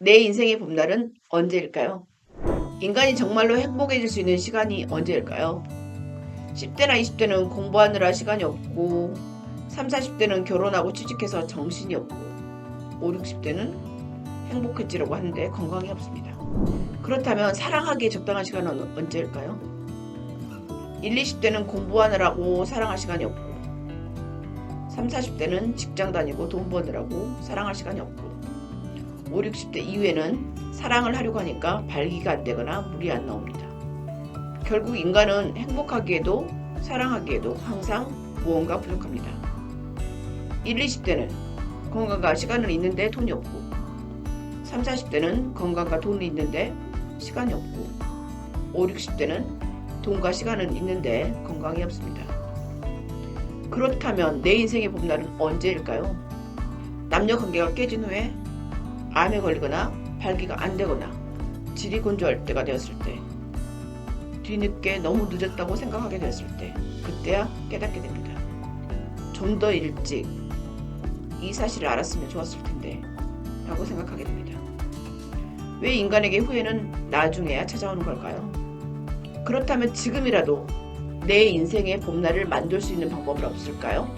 내 인생의 봄날은 언제일까요? 인간이 정말로 행복해질 수 있는 시간이 언제일까요? 10대나 20대는 공부하느라 시간이 없고 3, 40대는 결혼하고 취직해서 정신이 없고 5, 60대는 행복해지려고 하는데 건강이 없습니다. 그렇다면 사랑하기에 적당한 시간은 언제일까요? 1, 20대는 공부하느라고 사랑할 시간이 없고 3, 40대는 직장 다니고 돈 버느라고 사랑할 시간이 없고 5, 60대 이후에는 사랑을 하려고 하니까 발기가 안 되거나 물이 안 나옵니다. 결국 인간은 행복하기에도 사랑하기에도 항상 무언가 부족합니다. 1, 20대는 건강과 시간은 있는데 돈이 없고 3, 40대는 건강과 돈이 있는데 시간이 없고 5, 60대는 돈과 시간은 있는데 건강이 없습니다. 그렇다면 내 인생의 봄날은 언제일까요? 남녀 관계가 깨진 후에 암에 걸리거나 발기가 안 되거나 질이 건조할 때가 되었을 때, 뒤늦게 너무 늦었다고 생각하게 되었을 때, 그때야 깨닫게 됩니다. 좀 더 일찍 이 사실을 알았으면 좋았을 텐데 라고 생각하게 됩니다. 왜 인간에게 후회는 나중에야 찾아오는 걸까요? 그렇다면 지금이라도 내 인생의 봄날을 만들 수 있는 방법은 없을까요?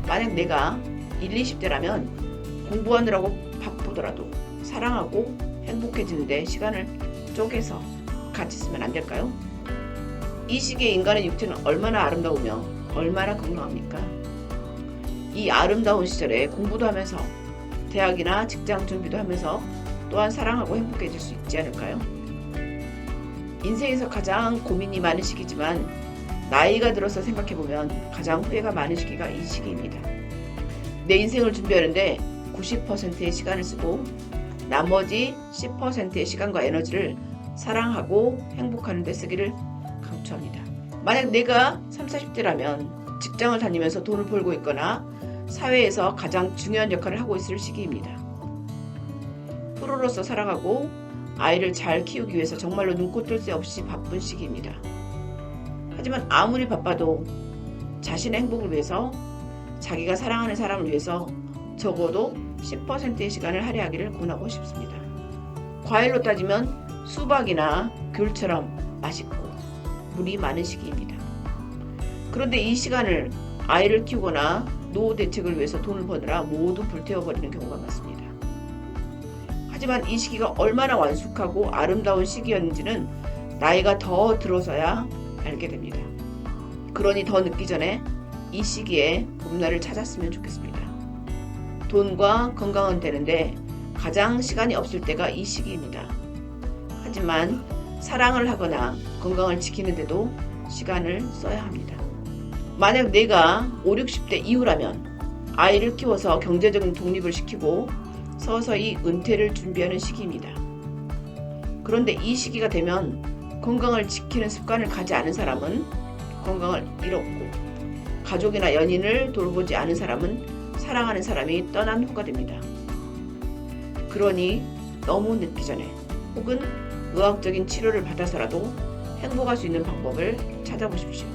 만약 내가 1, 20대라면 공부하느라고 바쁘더라도 사랑하고 행복해지는데 시간을 쪼개서 같이 쓰면 안 될까요? 이 시기에 인간의 육체는 얼마나 아름다우며 얼마나 건강합니까? 이 아름다운 시절에 공부도 하면서 대학이나 직장 준비도 하면서 또한 사랑하고 행복해질 수 있지 않을까요? 인생에서 가장 고민이 많은 시기지만 나이가 들어서 생각해보면 가장 후회가 많은 시기가 이 시기입니다. 내 인생을 준비하는데 90%의 시간을 쓰고 나머지 10%의 시간과 에너지를 사랑하고 행복하는 데 쓰기를 강추합니다. 만약 내가 30, 40대라면 직장을 다니면서 돈을 벌고 있거나 사회에서 가장 중요한 역할을 하고 있을 시기입니다. 프로로서 살아가고 아이를 잘 키우기 위해서 정말로 눈코 뜰 새 없이 바쁜 시기입니다. 하지만 아무리 바빠도 자신의 행복을 위해서 자기가 사랑하는 사람을 위해서 적어도 10%의 시간을 할애하기를 권하고 싶습니다. 과일로 따지면 수박이나 귤처럼 맛있고 물이 많은 시기입니다. 그런데 이 시간을 아이를 키우거나 노후 대책을 위해서 돈을 버느라 모두 불태워버리는 경우가 많습니다. 하지만 이 시기가 얼마나 완숙하고 아름다운 시기였는지는 나이가 더 들어서야 알게 됩니다. 그러니 더 늦기 전에 이 시기에 봄날을 찾았으면 좋겠습니다. 돈과 건강은 되는데 가장 시간이 없을 때가 이 시기입니다. 하지만 사랑을 하거나 건강을 지키는데도 시간을 써야 합니다. 만약 내가 5, 60대 이후라면 아이를 키워서 경제적인 독립을 시키고 서서히 은퇴를 준비하는 시기입니다. 그런데 이 시기가 되면 건강을 지키는 습관을 가지 않은 사람은 건강을 잃었고 가족이나 연인을 돌보지 않은 사람은 사랑하는 사람이 떠난 후가 됩니다. 그러니 너무 늦기 전에 혹은 의학적인 치료를 받아서라도 행복할 수 있는 방법을 찾아보십시오.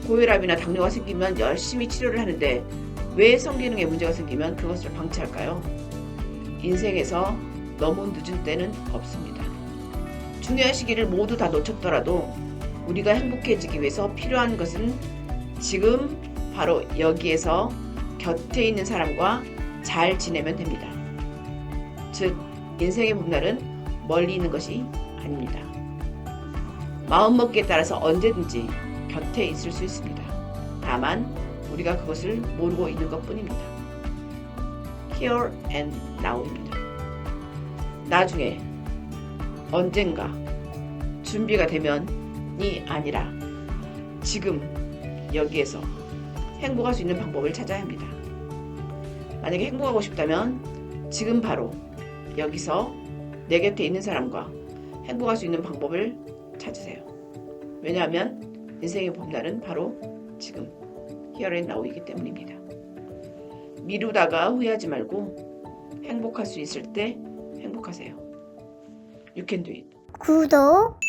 고혈압이나 당뇨가 생기면 열심히 치료를 하는데 왜 성기능에 문제가 생기면 그것을 방치할까요? 인생에서 너무 늦은 때는 없습니다. 중요한 시기를 모두 다 놓쳤더라도 우리가 행복해지기 위해서 필요한 것은 지금 바로 여기에서 곁에 있는 사람과 잘 지내면 됩니다. 즉, 인생의 봄날은 멀리 있는 것이 아닙니다. 마음먹기에 따라서 언제든지 곁에 있을 수 있습니다. 다만 우리가 그것을 모르고 있는 것뿐입니다. Here and now입니다. 나중에 언젠가 준비가 되면이 아니라 지금 여기에서 행복할 수 있는 방법을 찾아야 합니다. 만약에 행복하고 싶다면 지금 바로 여기서 내 곁에 있는 사람과 행복할 수 있는 방법을 찾으세요. 왜냐하면 인생의 봄날은 바로 지금 Here and Now이기 때문입니다. 미루다가 후회하지 말고 행복할 수 있을 때 행복하세요. You can do it. 구독